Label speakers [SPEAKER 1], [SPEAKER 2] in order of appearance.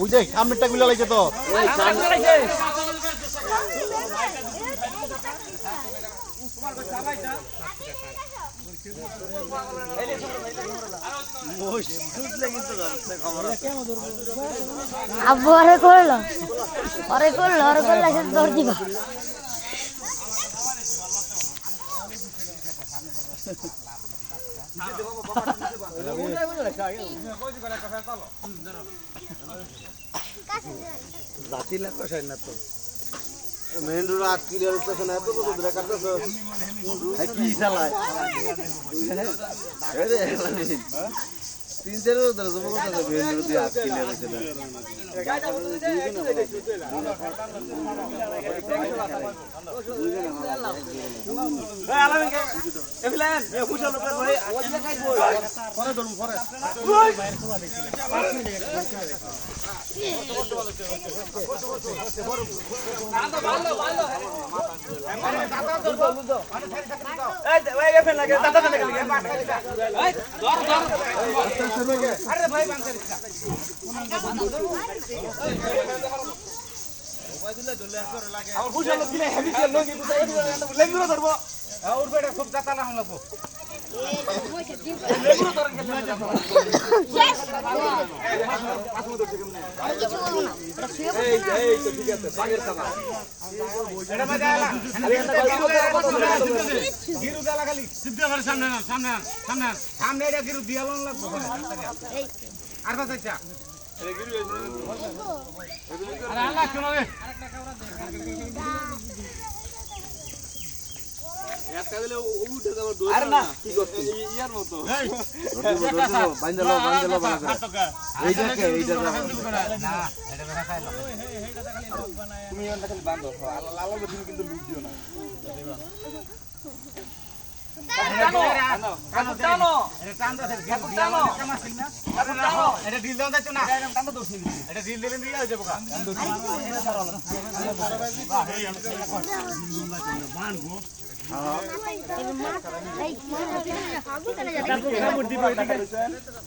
[SPEAKER 1] ওই যে সামনেরটা গুলা লাগছে তো
[SPEAKER 2] আব্বু আরে করলো দৌড় দিবা
[SPEAKER 1] জাতি লাগ না তো মেন রোড 8 কিলোর কাছে না তো দূরে কাটতেছ কি চালায় আরে তিন চার ধরে জমা করতে মেন রোড 8 কিলোর কাছে না এই আলামিন কে এফিলেন এ খুশা লোকের ভাই ওই যে খাইবো পরে ধরুম পরে খুব যাতা না লাগবো সামনে গিরু দিয়া লাগবো আর বাচ্চা